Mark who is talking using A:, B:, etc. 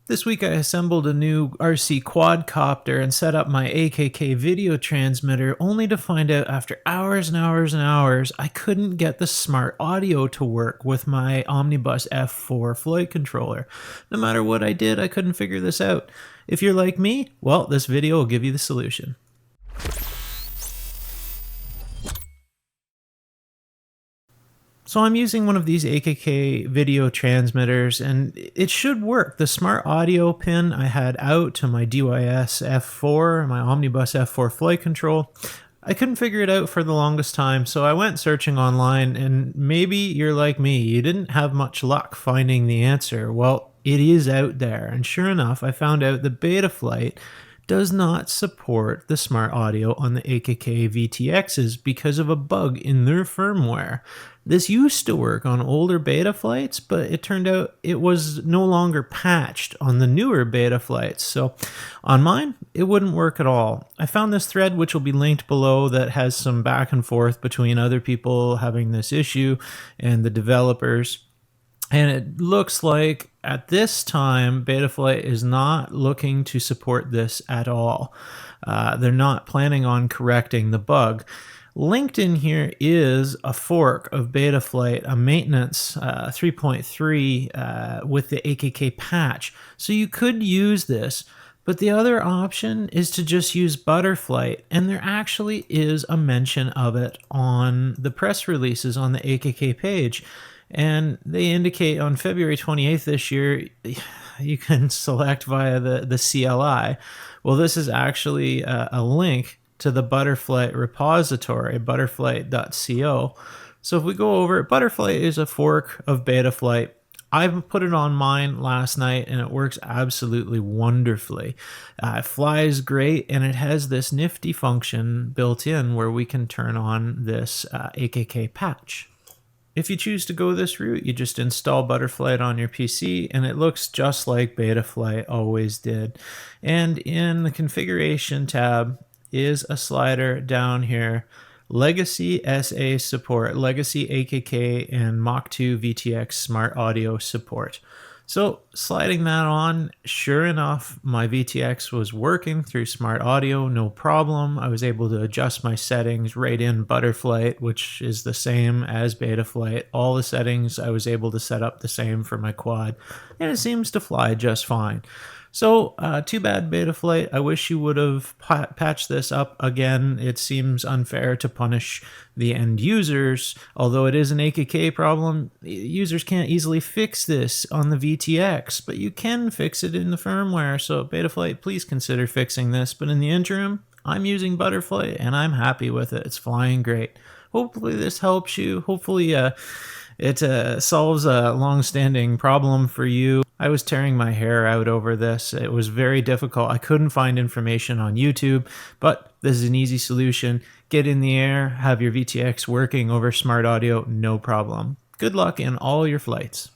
A: This week I assembled a new RC quadcopter and set up my AKK video transmitter, only to find out after hours and hours and hours I couldn't get the smart audio to work with my Omnibus F4 flight controller. No matter what I did, I couldn't figure this out. If you're like me, well, this video will give you the solution. So I'm using one of these AKK video transmitters and it should work. The smart audio pin I had out to my DYS F4, my Omnibus F4 flight control, I couldn't figure it out for the longest time, so I went searching online, and maybe you're like me, you didn't have much luck finding the answer. Well, it is out there, and sure enough, I found out the Betaflight does not support the smart audio on the AKK VTXs because of a bug in their firmware. This used to work on older Betaflights, but it turned out it was no longer patched on the newer Betaflights. So on mine, it wouldn't work at all. I found this thread, which will be linked below, that has some back and forth between other people having this issue and the developers. And it looks like at this time, Betaflight is not looking to support this at all. They're not planning on correcting the bug. Linked in here is a fork of Betaflight, a maintenance 3.3 with the AKK patch. So you could use this, but the other option is to just use Butterflight, and there actually is a mention of it on the press releases on the AKK page. And they indicate on February 28th this year, you can select via the CLI. Well, this is actually a link to the Butterflight repository, butterflight.co. So if we go over it, Butterflight is a fork of Betaflight. I've put it on mine last night and it works absolutely wonderfully. It flies great, and it has this nifty function built in where we can turn on this AKK patch. If you choose to go this route, you just install Butterflight on your PC, and it looks just like Betaflight always did. And in the configuration tab is a slider down here, Legacy SA support, Legacy AKK and Mach2 VTX smart audio support. So sliding that on, sure enough, my VTX was working through smart audio, no problem. I was able to adjust my settings right in Butterflight, which is the same as Betaflight. All the settings I was able to set up the same for my quad, and it seems to fly just fine. So too bad, Betaflight. I wish you would have patched this up again. It seems unfair to punish the end users. Although it is an AKK problem, users can't easily fix this on the VTX, but you can fix it in the firmware. So Betaflight, please consider fixing this. But in the interim, I'm using Butterflight and I'm happy with it. It's flying great. Hopefully this helps you. Hopefully it solves a long-standing problem for you. I was tearing my hair out over this. It was very difficult. I couldn't find information on YouTube, but this is an easy solution. Get in the air, have your VTX working over smart audio, no problem. Good luck in all your flights.